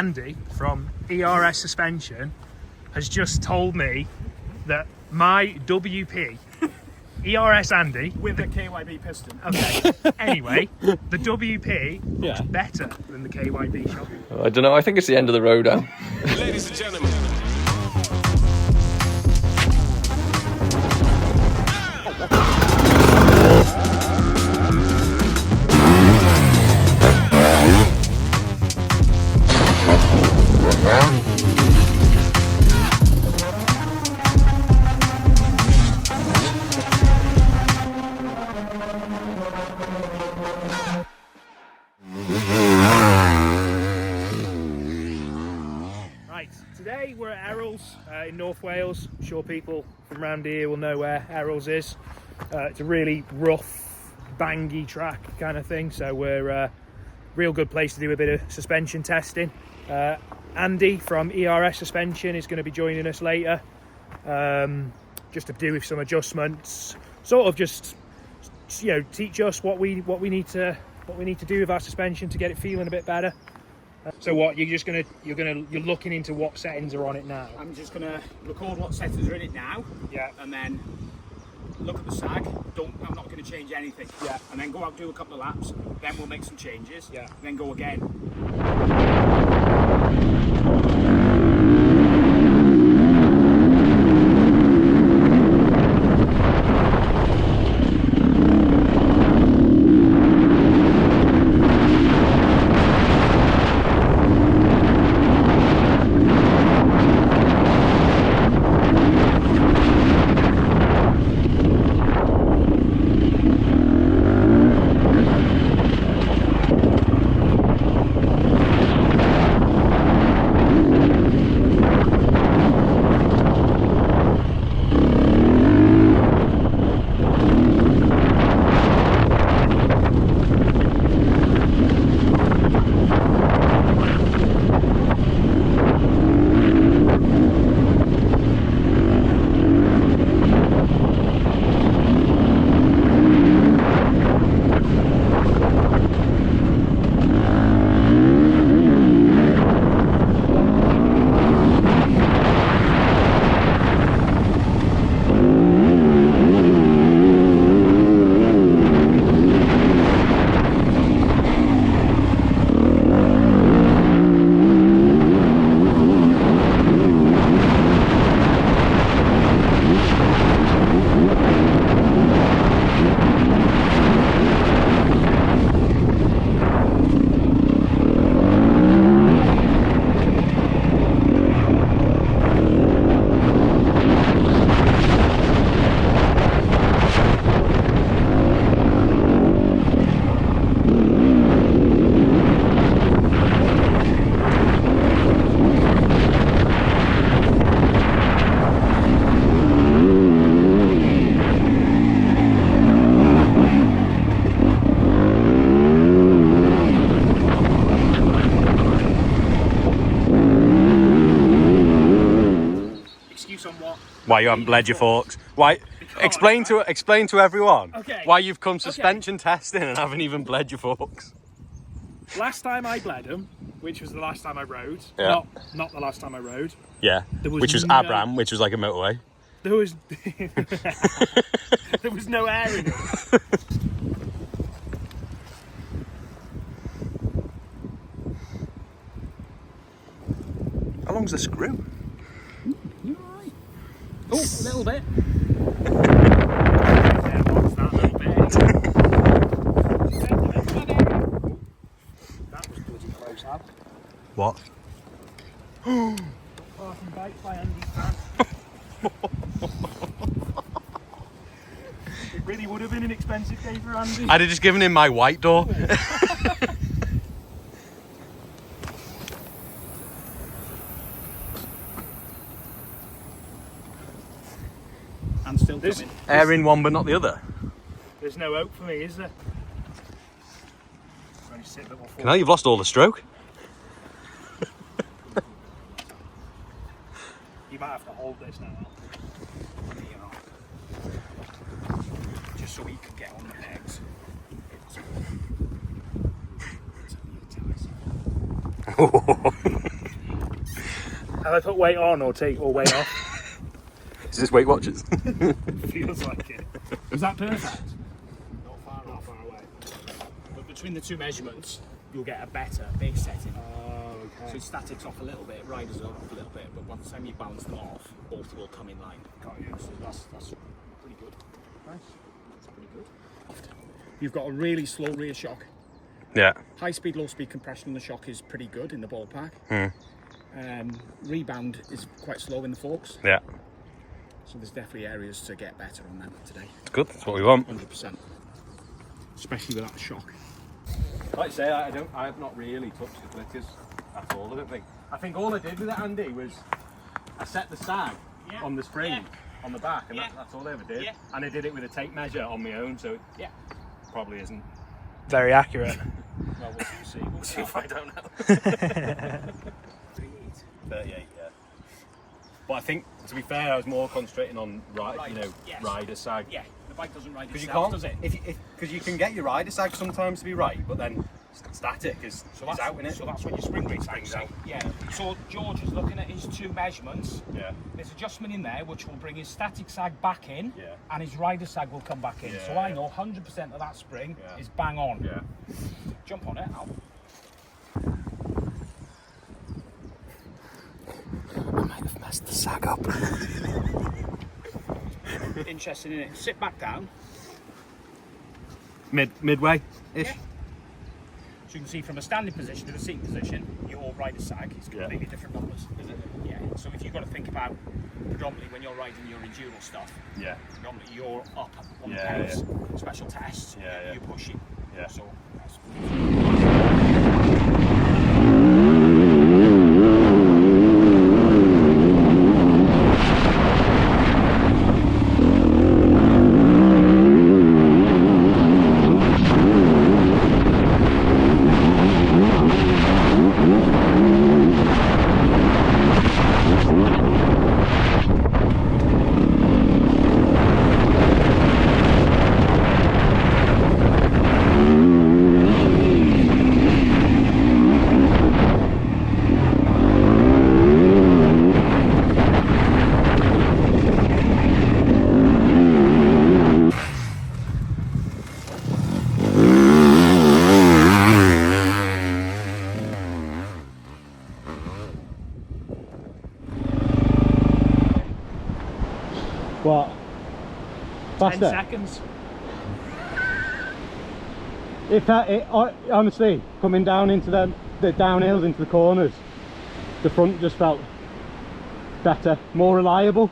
Andy from ERS Suspension has just told me that my WP, ERS Andy... with the KYB piston. Okay, anyway, the WP looks better than the KYB shot. I don't know, I think it's the end of the road now. Ladies and gentlemen. Today we're at Errol's in North Wales. I'm sure people from around here will know where Errol's is. It's a really rough, bangy track kind of thing, so we're a real good place to do a bit of suspension testing. Andy from ERS Suspension is going to be joining us later, just to do with some adjustments, sort of just, you know, teach us what we need to do with our suspension to get it feeling a bit better. So what, you're looking into what settings are on it now? I'm just gonna record what settings are in it now. Yeah. And then look at the sag. I'm not gonna change anything. Yeah. And then go out, do a couple of laps. Then we'll make some changes. Yeah. Then go again. Why you haven't bled your forks? Why? Explain to everyone why you've come suspension testing and haven't even bled your forks. Last time I bled them, which was the last time I rode, not the last time I rode. Yeah, which was Abram, which was like a motorway. There was there was no air in it. How long's the screw? You're right. Oh, a little bit. Yeah, what's that little bit? That was bloody close, Ab. What? Parking bike by Andy's van. It really would have been an expensive day for Andy. I'd have just given him my white door. And still coming. Air in one but not the other. There's no hope for me, is there? Now you've lost all the stroke. You might have to hold this now. Just so he can get on the legs. Oh. Have I put weight on or weight off? Is this Weight Watchers? Feels like it. Is that perfect? Not far away. But between the two measurements, you'll get a better base setting. Oh, okay. So it statics off a little bit, riders are off a little bit, but by the time you balance them off, both will come in line. Got you. So that's pretty good. Nice. That's pretty good. You've got a really slow rear shock. Yeah. High speed, low speed compression in the shock is pretty good in the ballpark. Rebound is quite slow in the forks. Yeah. So there's definitely areas to get better on that today. It's good. That's what we want. 100%. Especially with that shock. Like I say, I have not really touched the flickers at all. I think all I did with it, Andy, was I set the sag on the spring on the back, and that's all I ever did. And I did it with a tape measure on my own, so it probably isn't very accurate. Well, we'll see. We'll see if I don't know. 38, yeah. But I think, to be fair, I was more concentrating on rider sag. Yeah, the bike doesn't ride Because itself, you does it? can't, because you can get your rider sag sometimes to be right, but then static is out in it. So that's when your spring rate springs out. Yeah. So George is looking at his two measurements. Yeah. There's adjustment in there which will bring his static sag back in, Yeah. and his rider sag will come back in. Yeah, So I know 100% of that spring is bang on. Yeah. Jump on it, Al. I might have messed the sag up. Interesting, isn't it? Sit back down. Midway-ish? Yeah. So you can see from a standing position to the seating position, your rider sag is completely different numbers. Is it? Yeah. So if you've got to think about predominantly when you're riding your enduro stuff, Yeah. predominantly you're up on the Yeah, pedals, special tests, Yeah. you're pushing. Yeah. So that's What? 10 seconds. Honestly, coming down into the downhills, into the corners, the front just felt better, more reliable.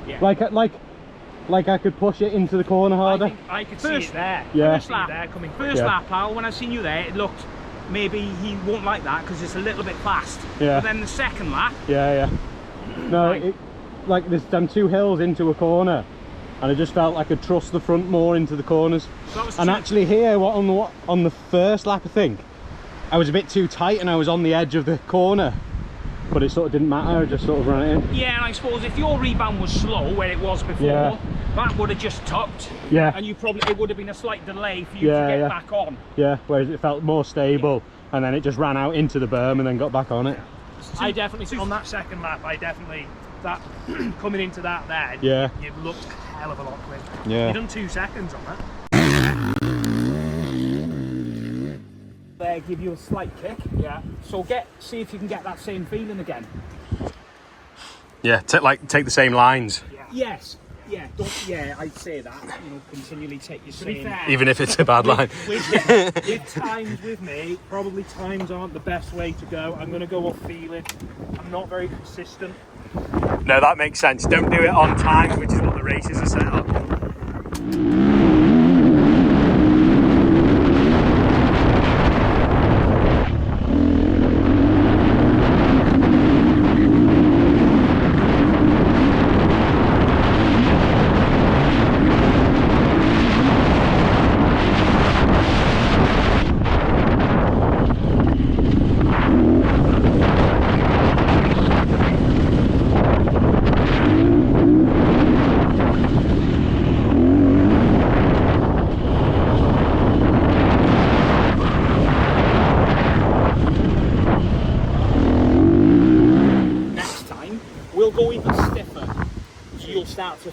Yeah. Like I could push it into the corner harder. I could see it there. Yeah. First lap, Al, when I seen you there, it looked maybe he won't like that because it's a little bit fast. Yeah. But then the second lap, Yeah. No, like there's them two hills into a corner, and I just felt I could trust the front more into the corners. so that was And actually here, on the first lap, I think I was a bit too tight and I was on the edge of the corner, but it sort of didn't matter. I just sort of ran it in. yeah, and I suppose if your rebound was slow where it was before, that would have just tucked. Yeah. And it would have been a slight delay for you to get back on. Yeah, whereas it felt more stable, and then it just ran out into the berm and then got back on it. I definitely, on that second lap, that coming into that there, Yeah. you looked a hell of a lot quicker. Yeah. You done 2 seconds on that. There, give you a slight kick. Yeah. So see if you can get that same feeling again. Yeah, take the same lines, Yes. Yeah. I'd say that. Continually take your To be same. fair, even if it's a bad line. with times with me, probably times aren't the best way to go. I'm going to go off feeling. I'm not very consistent. No, that makes sense. Don't do it on time, which is what the races are set up.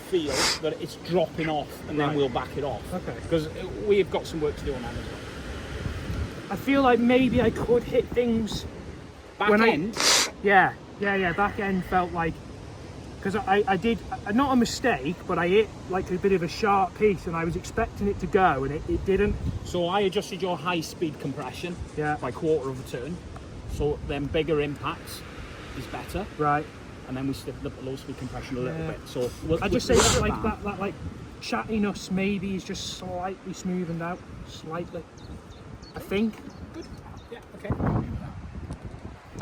feel that it's dropping off, and then we'll back it off. Okay. Because we've got some work to do on that as well. I feel like maybe I could hit things Back when end. Yeah. Back end felt like, because I did not a mistake, but I hit like a bit of a sharp piece, and I was expecting it to go, and it didn't. So I adjusted your high speed compression by quarter of a turn, so then bigger impacts is better. Right. And then we stiffened up the low speed compression a little bit. So I just say that like that like chattiness maybe is just slightly smoothened out, slightly. I think. Good. Yeah. Okay.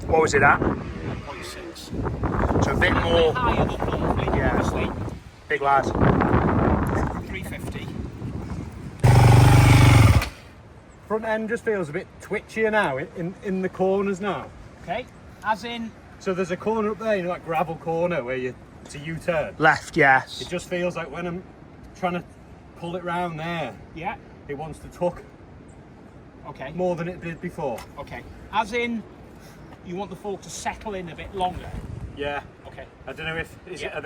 What was it at? 0.6. So a bit more. Higher than normally. Yeah. Obviously. Big lad. 350. Front end just feels a bit twitchier now in the corners now. Okay. As in. So there's a corner up there, you know, like gravel corner where it's a U-turn. Left, yes. It just feels like when I'm trying to pull it round there, Yeah. it wants to tuck Okay. more than it did before. Okay. As in, you want the fork to settle in a bit longer. Yeah. Okay. I don't know if Yeah.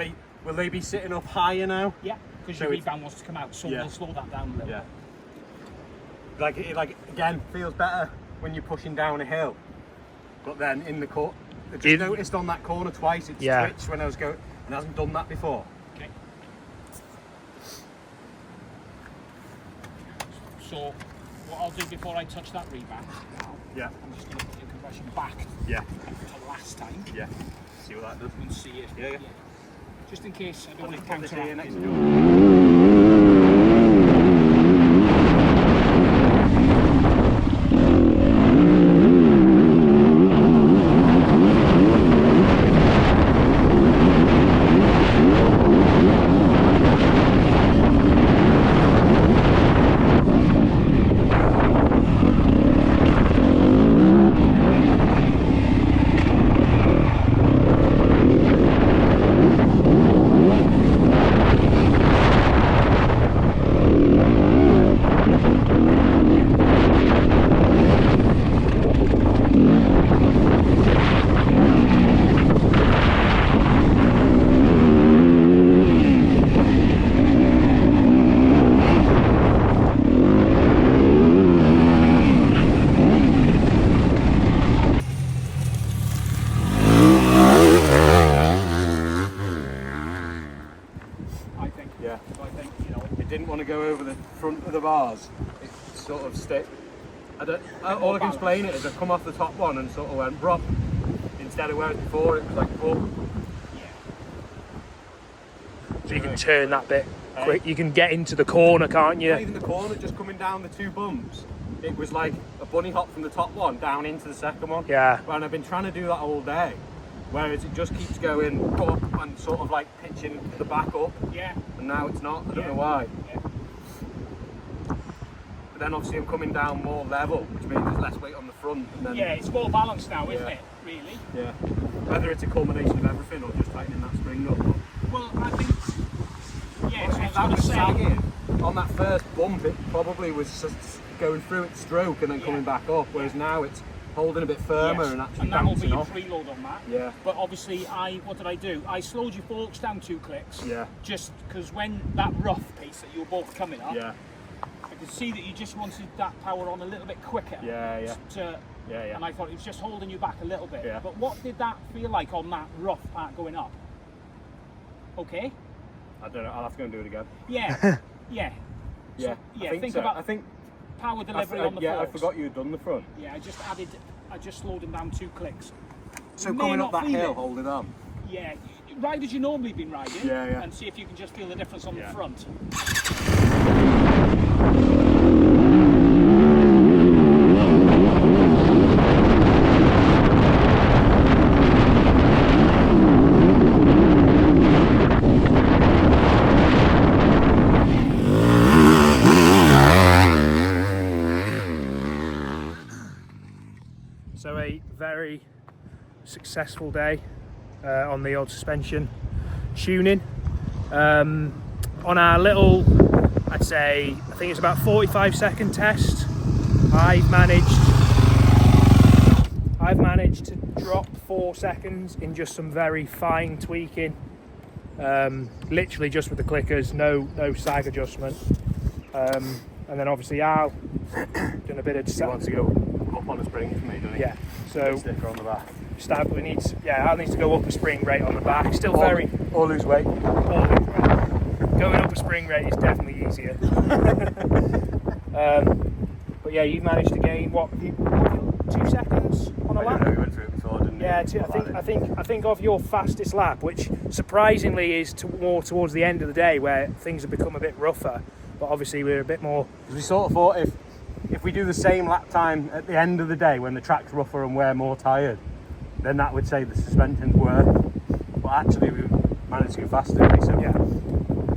will they be sitting up higher now? Yeah. Because So your it's- rebound wants to come out, so Yeah. we'll slow that down a little. Yeah. Like it again feels better when you're pushing down a hill, but then in the court, I just noticed on that corner twice it's twitched when I was going, and it hasn't done that before. Okay. So what I'll do before I touch that rebound, Yeah. I'm just going to put your compression back Yeah. to last time Yeah. See what that does. and see it. Yeah. Just in case I don't want to Put this here counteract. next to it. Yeah. So I think, you know, It didn't want to go over the front of the bars. It sort of stayed. All I can explain it is I've come off the top one and sort of went drop instead of whereas before it was like full. So you can turn that bit quick. You can get into the corner, can't you? Not even the corner, just coming down the two bumps. It was like a bunny hop from the top one down into the second one. Yeah. And I've been trying to do that all day. Whereas it just keeps going up and sort of like pitching the back up. yeah. And now it's not. I don't know why. Yeah. But then obviously I'm coming down more level, which means there's less weight on the front. And then, Yeah, it's more balanced now, isn't Yeah. it? Really? yeah. Whether it's a culmination of everything or just tightening that spring up. Well, I think. Yeah, so I If was that going was to say. sagging on that first bump, it probably was just going through its stroke and then coming back up. Whereas now it's holding a bit firmer Yes, and actually and that'll be bouncing your off. preload on that. Yeah. But obviously, what did I do? I slowed your forks down 2 clicks. Yeah. Just because when that rough piece that you were both coming up, Yeah. I could see that you just wanted that power on a little bit quicker. Yeah. Yeah. And I thought it was just holding you back a little bit. Yeah. But what did that feel like on that rough part going up? Okay. I don't know. I'll have to go and do it again. Yeah. yeah. Yeah. So, yeah. I think so. about I think. power delivery on the Yeah. forks. I forgot you had done the front. Yeah. I just slowed them down 2 clicks. So You may coming not up that feel hill, it. holding on. Yeah. Ride as you normally been riding. Yeah. And see if you can just feel the difference on Yeah. the front. So a very successful day on the old suspension tuning. On our little, I think it's about 45-second test, I've managed to drop 4 seconds in just some very fine tweaking literally just with the clickers, no sag adjustment. And then obviously Al done a bit of. He wants to go up on a spring for me, doesn't he? Yeah. So sticker on the back. Al needs to go up a spring rate on the back. Still very. Or lose weight. Going up a spring rate is definitely easier. But yeah, you've managed to gain what? 2 seconds on a lap. We went through it before, didn't we? Yeah, I think of your fastest lap, which surprisingly is more towards the end of the day where things have become a bit rougher. But obviously we're a bit more. We sort of thought if we do the same lap time at the end of the day when the track's rougher and we're more tired, then that would say the suspension's work. But actually we managed to go faster. So yeah.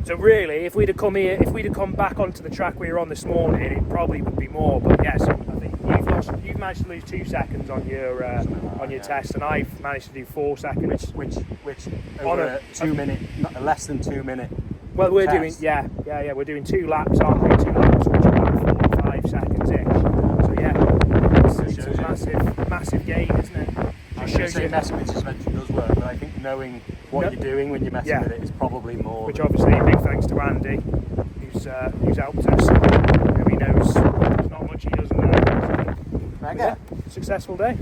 So really, if we'd have come back onto the track we were on this morning, it probably would be more. But yes, I think you've managed to lose 2 seconds on your test, and I've managed to do 4 seconds, which over a 2 minute, less than 2 minute. Well, we're test. doing we're doing 2 laps, aren't we? 2 laps, which are about 4 or 5 seconds ish. So yeah, it's a massive gain, isn't it? I was going to say messing with suspension does work, but I think knowing what you're doing when you're messing with it is probably more. Which obviously, big thanks to Andy, who's helped us. He knows there's not much he doesn't know. Mega. Successful day.